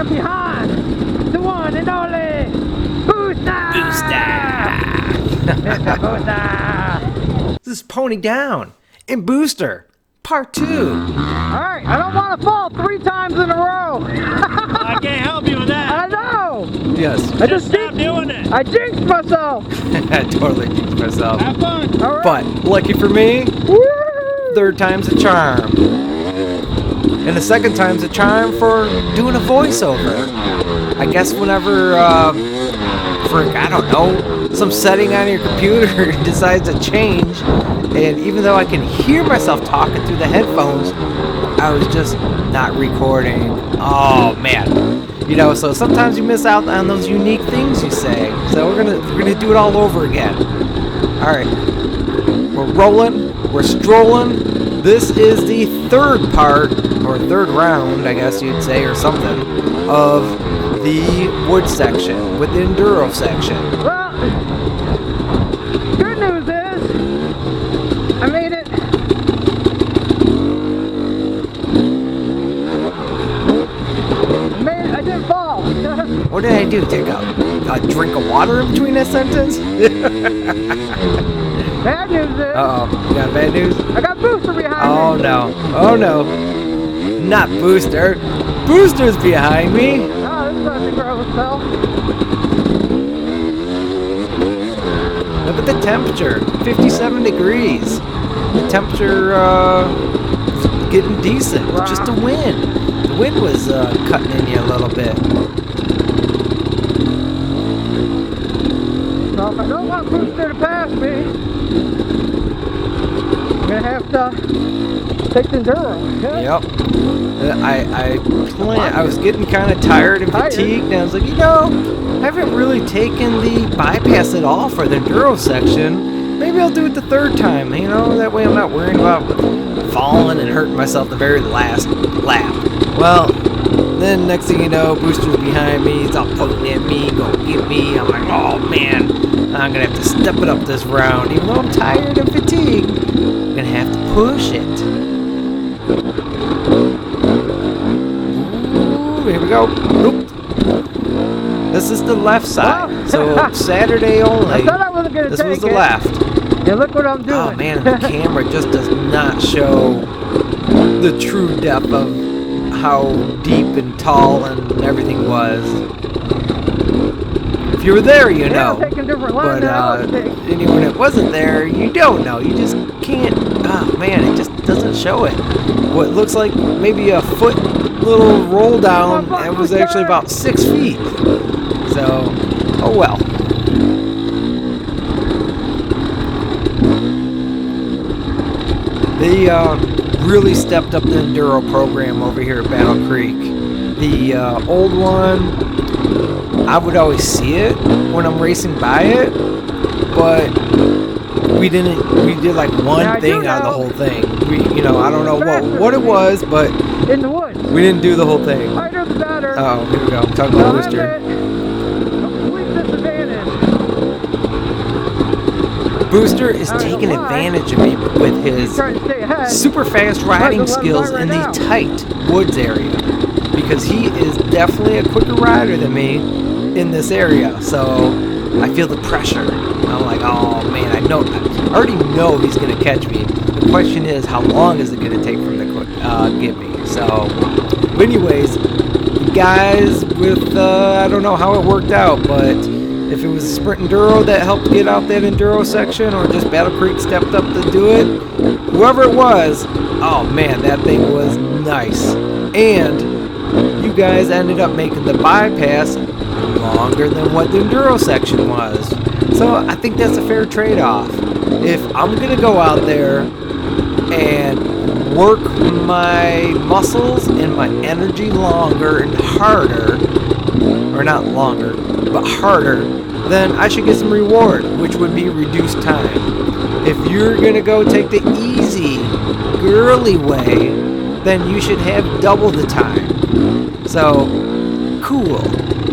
am behind the one and only Booster! Mr. Booster! This is Pony Down in Booster, Part 2. Alright, I don't want to fall 3 times in a row. I can't help you with that. I know! Yes. I Just stop doing it. I jinxed myself! I totally jinxed myself. Have fun. Alright. But, lucky for me, Woo! 3rd time's a charm. And the 2nd time's a charm for doing a voiceover. I guess whenever, I don't know, some setting on your computer decides to change, and even though I can hear myself talking through the headphones, I was just not recording. Oh man. You know, so sometimes you miss out on those unique things you say. So we're gonna do it all over again. Alright. We're rolling, we're strolling. This is the 3rd part, or 3rd round, I guess you'd say, or something, of the wood section, with the Enduro section. Well, good news is, I made it. I didn't fall. What did I do? Take a drink of water in between that sentence? Bad news is, Uh-oh. You got bad news? I got Booster behind Oh me. no. Oh no. Not Booster. Booster's behind me. Oh, this is not the gross though. Look at the temperature. 57 degrees. The temperature, getting decent. It's just the wind. The wind was, cutting in you a little bit. So if I don't want Booster to pass me, I'm gonna have to take the Enduro. Yep. I was getting kind of tired and fatigued, and I was like, you know, I haven't really taken the bypass at all for the Enduro section. Maybe I'll do it the 3rd time, you know, that way I'm not worrying about falling and hurting myself the very last lap. Well, then next thing you know, Booster's behind me, he's all pointing at me, gonna get me. I'm like, oh man, I'm gonna have to step it up this round. Even though I'm tired and fatigued, I'm gonna have to push it. Ooh, here we go. Oop. This is the left side, so Saturday only. I thought I wasn't gonna This take was the it. left. And look what I'm doing. Oh man, the camera just does not show the true depth of how deep and tall and everything was. If you were there, you know. I'm taking different lines But than I always take. anyone that wasn't there, you don't know. You just can't. Oh man, it just doesn't show it. What looks like maybe a foot little roll down, it was actually about 6 feet. So, oh well. They really stepped up the Enduro program over here at Battle Creek. The old one, I would always see it when I'm racing by it, but we did like one thing out of the whole thing. I don't know what it was, but In the woods. we didn't do the whole thing. Lighter the better. Oh, here we go. Talking about Booster. Complete disadvantage. Booster is taking advantage of me with his Trying to stay ahead. super fast riding skills in the now. tight woods area, because he is definitely a quicker rider than me in this area. So I feel the pressure. I'm like, oh man, I already know he's gonna catch me. The question is, how long is it gonna take for him to get me? So, but anyways, the guys with I don't know how it worked out, but if it was Sprint Enduro that helped get out that Enduro section, or just Battle Creek stepped up to do it, whoever it was, oh man, that thing was nice. And you guys ended up making the bypass longer than what the Enduro section was. So I think that's a fair trade-off. If I'm going to go out there and work my muscles and my energy longer and harder, or not longer, but harder, then I should get some reward, which would be reduced time. If you're going to go take the easy, girly way, then you should have double the time. So, cool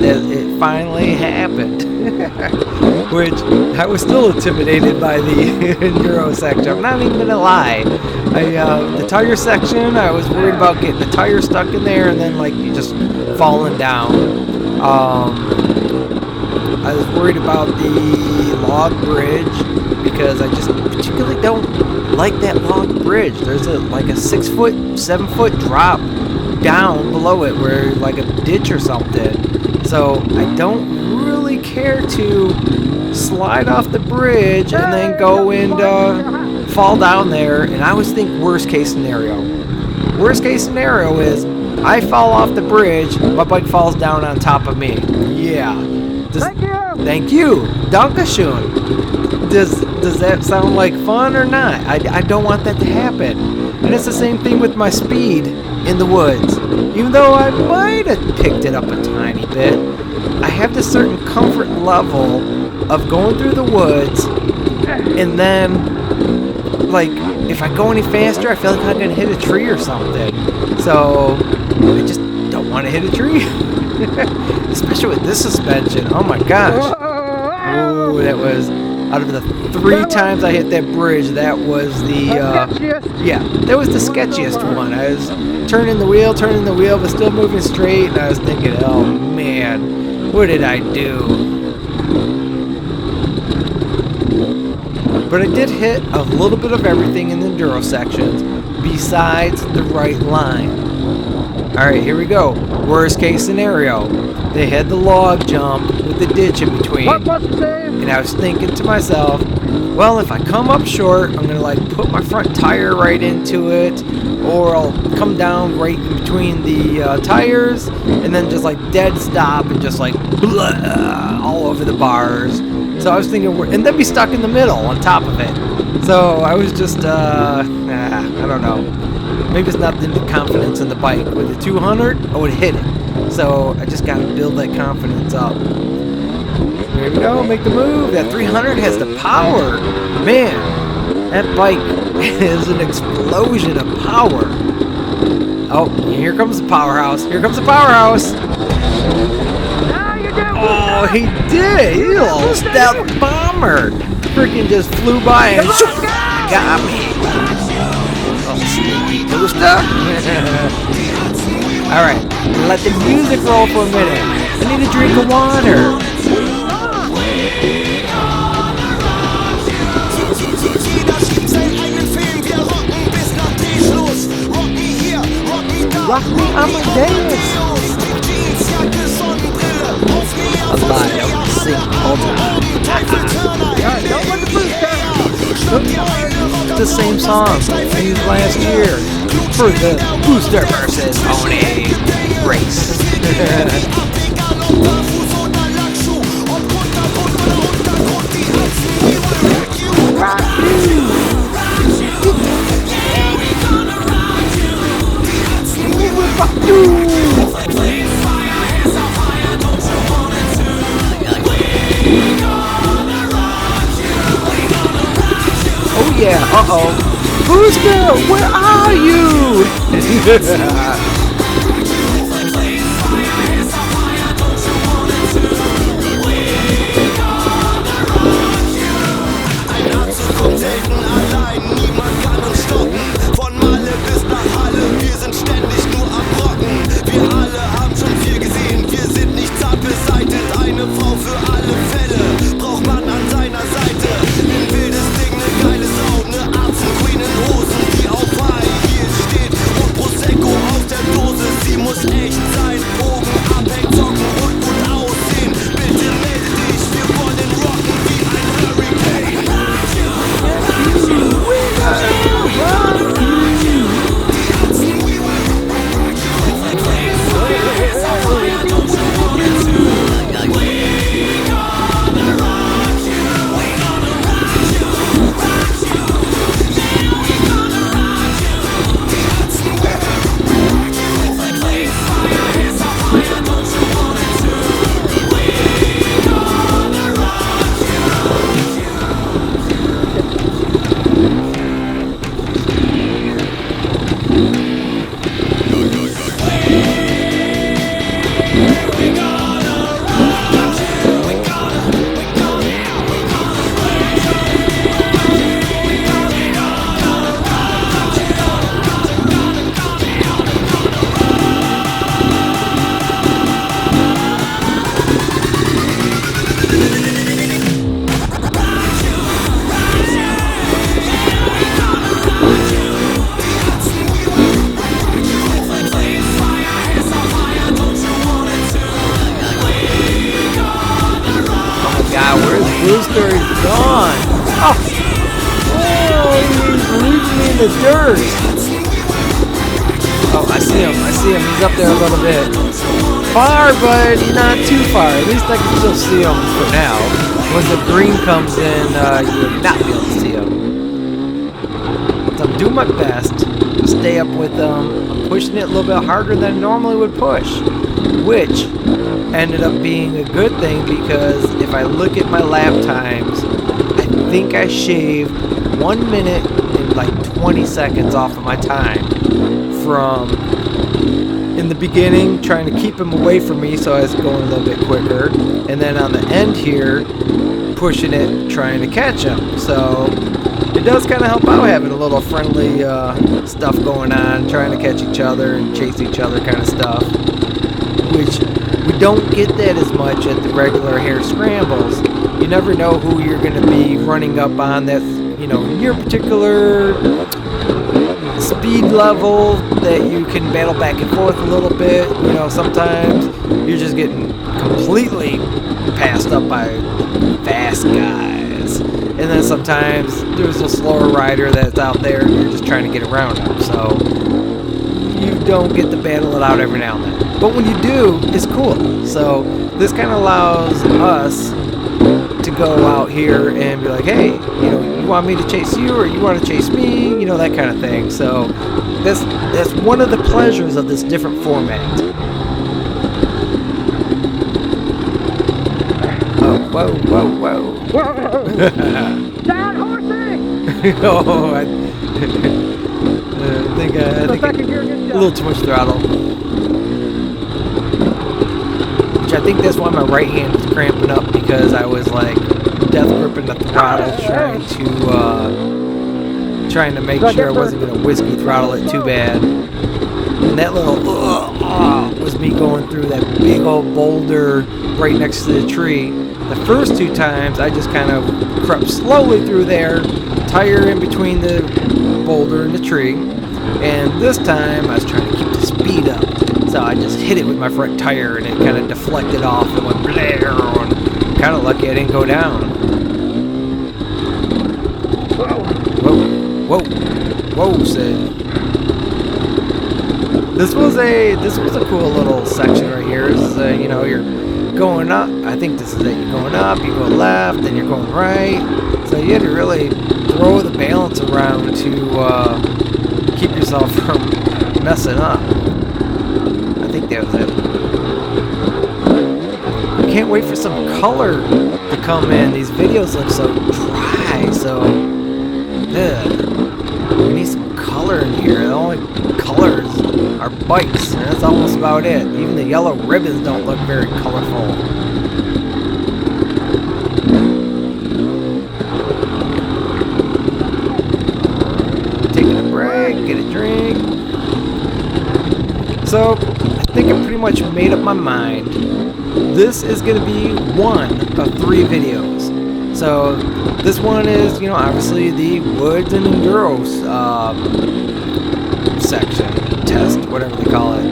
that it finally happened. Which, I was still intimidated by the Enduro section. I'm not even going to lie. The tire section, I was worried about getting the tire stuck in there and then like you just falling down. I was worried about the log bridge because I just particularly don't like that log bridge. There's like a 6 foot, 7 foot drop down below it where like a ditch or something. So I don't really care to slide off the bridge and then go and fall down there. And I always think worst case scenario. Worst case scenario is I fall off the bridge, my bike falls down on top of me. Yeah. Thank you. Dankeschön. Does that sound like fun or not? I don't want that to happen. And it's the same thing with my speed in the woods. Even though I might have picked it up a tiny bit, I have this certain comfort level of going through the woods, and then, like, if I go any faster, I feel like I'm going to hit a tree or something. So, I just don't want to hit a tree. Especially with this suspension. Oh my gosh. Ooh, that was, out of the 3 times I hit that bridge, that was the, that was the sketchiest one. I was turning the wheel, but still moving straight, and I was thinking, oh man, what did I do? But I did hit a little bit of everything in the Enduro sections, besides the right line. Alright, here we go. Worst case scenario. They had the log jump with the ditch in between. And I was thinking to myself, well, if I come up short, I'm going to like put my front tire right into it, or I'll come down right in between the tires, and then just like dead stop and just like blah, all over the bars. So I was thinking, and then be stuck in the middle on top of it. So I was just, I don't know. Maybe it's not the confidence in the bike. With the 200, I would hit it. So I just got to build that confidence up. Here we go, make the move. That 300 has the power. Man, that bike is an explosion of power. Oh, here comes the powerhouse. Here comes the powerhouse. Oh, he did. He's a little stealth bomber. Freaking just flew by and got me. Booster. Alright, let the music roll for a minute. I need a drink of water. Rock me Amadeus. I lied, I would sing all the time. It's the same song I used last year for the Booster versus Pony race. Oh yeah, uh-oh. Booster, where are you? Von Malle bis nach Halle, wir sind ständig nur am Rocken. Wir alle haben schon viel gesehen, wir sind nicht zart beseitigt. Eine Frau für alle Fälle, braucht man an seiner Seite. Ein wildes Ding, ne geile Sau, ne Arzt-Queen in Hosen, die auf High Heels steht und Prosecco aus der Dose. Sie muss echt sein, Bogen abhängt, Socken und gut aussehen. Bitte melde dich, wir wollen rocken wie ein Hurricane. the dirt. Oh, I see him. He's up there a little bit. Far, but not too far. At least I can still see him for now. When the green comes in, you will not be able to see him. So I'm doing my best to stay up with them. I'm pushing it a little bit harder than I normally would push, which ended up being a good thing because if I look at my lap times, I think I shaved 1 minute and like 20 seconds off of my time from in the beginning trying to keep him away from me so I was going a little bit quicker, and then on the end here pushing it trying to catch him. So it does kind of help out having a little friendly stuff going on, trying to catch each other and chase each other kind of stuff, which we don't get that as much at the regular hare scrambles. You never know who you're going to be running up on that's, you know, your particular speed level that you can battle back and forth a little bit. You know, sometimes you're just getting completely passed up by fast guys, and then sometimes there's a slower rider that's out there and you're just trying to get around them, so you don't get to battle it out every now and then. But when you do, it's cool. So this kind of allows us to go out here and be like, hey, you know, you want me to chase you or you want to chase me, you know, that kind of thing. So that's one of the pleasures of this different format. Oh, whoa. Down, horsey! Oh, I think a little too much throttle. Which I think that's why my right hand was cramping up, because I was like death gripping the throttle, trying to make sure I wasn't going to whiskey throttle it too bad. And that little was me going through that big old boulder right next to the tree. The first two times I just kind of crept slowly through there, tire in between the boulder and the tree. And this time I was trying to keep the speed up. So I just hit it with my front tire and it kind of deflected off and went blair, and kind of lucky I didn't go down. Whoa, said. This was a cool little section right here. This is you know, you're going up. I think this is it. You're going up, you go left, then you're going right. So you had to really throw the balance around to keep yourself from messing up. I think that was it. I can't wait for some color to come in. These videos look so dry, so we need some color in here. The only colors are bikes, and that's almost about it. Even the yellow ribbons don't look very colorful. Taking a break, get a drink. So I think I pretty much made up my mind. This is going to be one of 3 videos. So this one is, you know, obviously the woods and enduro section, test, whatever they call it.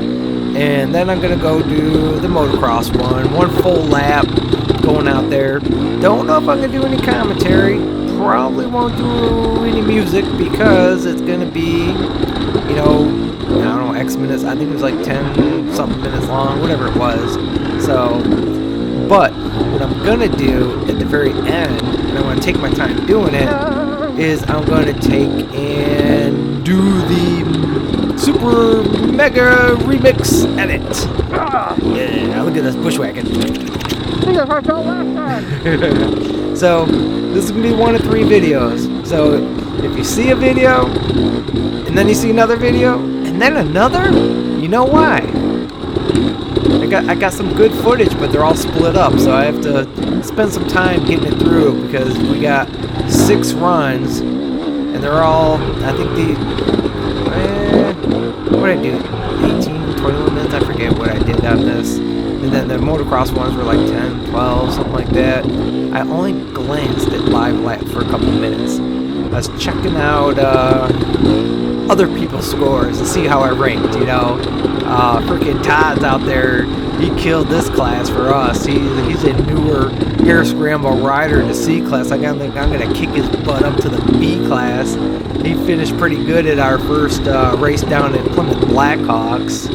And then I'm going to go do the motocross one full lap going out there. Don't know if I'm going to do any commentary. Probably won't do any music because it's going to be, you know, I don't know, X minutes. I think it was like 10 something minutes long, whatever it was. So, but what I'm gonna do at the very end, and I'm gonna take my time doing it, is I'm gonna take and do the super mega remix edit. Yeah, look at this bushwhacking. I think that's how I felt last time. So this is gonna be one of 3 videos. So if you see a video, and then you see another video, and then another, you know why? I got some good footage, but they're all split up, so I have to spend some time getting it through because we got 6 runs, and they're all, I think what did I do? 18, 21 minutes, I forget what I did on this. And then the motocross ones were like 10, 12, something like that. I only glanced at Live Lap for a couple minutes. I was checking out other people's scores to see how I ranked, you know. Freaking Todd's out there he killed this class for us. He's a newer air scramble rider to C class. I'm gonna kick his butt up to the B class. He finished pretty good at our first race down at Plymouth Blackhawks.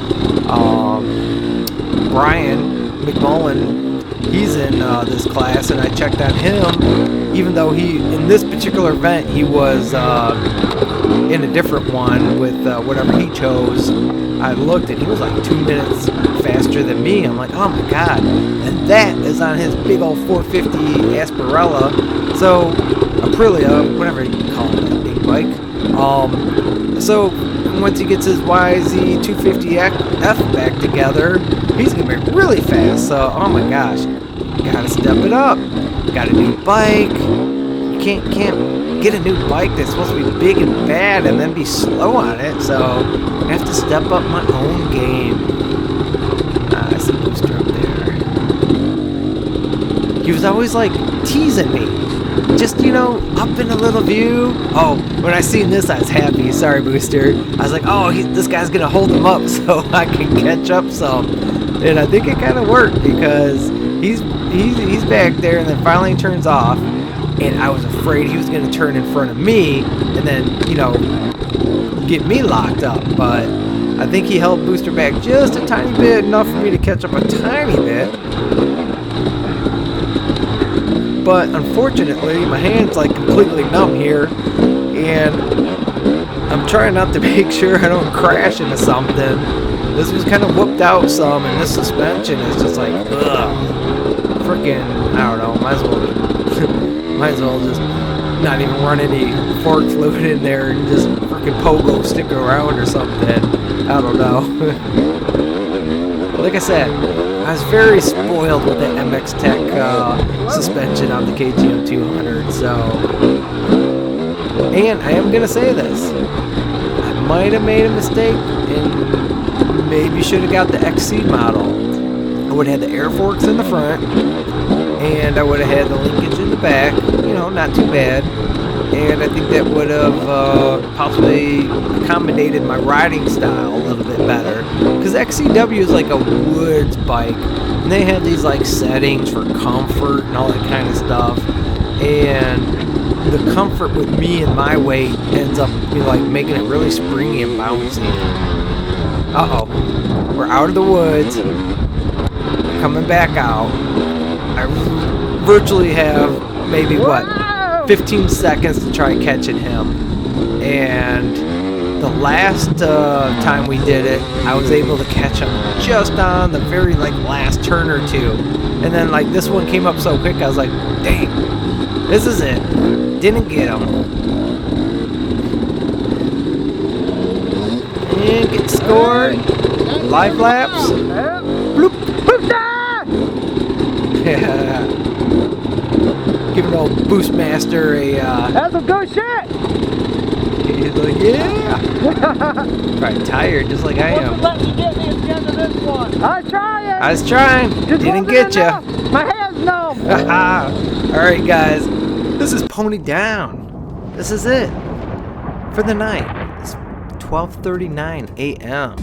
Brian McMullen, he's in this class, and I checked on him. Even though in this particular event, he was in a different one with whatever he chose. I looked and he was like 2 minutes faster than me. I'm like, oh my god. And that is on his big old 450 Asperella. So, Aprilia, whatever you call it, that big bike. So, once he gets his YZ 250F back together, he's going to be really fast. So, oh my gosh. Gotta step it up. Got a new bike. You can't get a new bike that's supposed to be big and bad and then be slow on it. So, I have to step up my own game. I see Booster up there. He was always like teasing me. Just, you know, up in a little view. Oh, when I seen this, I was happy. Sorry, Booster. I was like, oh, this guy's going to hold him up so I can catch up some. And I think it kind of worked because he's back there and then finally turns off. And I was afraid he was going to turn in front of me and then, you know, get me locked up. But I think he held Booster back just a tiny bit, enough for me to catch up a tiny bit. But unfortunately, my hand's like completely numb here, and I'm trying not to make sure I don't crash into something. This was kind of whooped out some, and this suspension is just like, ugh, freaking, I don't know, might as well just not even run any fork fluid in there and just freaking pogo stick around or something. I don't know. Like I said, I was very spoiled with the MX Tech suspension on the KTM 200, so... And I am going to say this. I might have made a mistake and maybe should have got the XC model. I would have had the air forks in the front, and I would have had the linkage in the back. You know, not too bad. And I think that would have possibly accommodated my riding style a little bit better. Because XCW is like a woods bike, and they have these like settings for comfort and all that kind of stuff. And the comfort with me and my weight ends up, you know, like making it really springy and bouncy. Uh-oh, we're out of the woods, coming back out. I virtually have maybe what? 15 seconds to try catching him, and the last time we did it, I was able to catch him just on the very like last turn or two, and then like this one came up so quick, I was like, dang, this is it. Didn't get him. And get scored. Live laps. Bloop. Yeah. Giving old Boostmaster a That's some good shit! He's like, yeah! Probably tired, just like I am. Let me get me at the end of this one. I was trying! I was trying. Just Didn't wasn't get enough. you. My hand's numb! Alright, guys. This is Pony Down. This is it for the night. It's 12:39 a.m.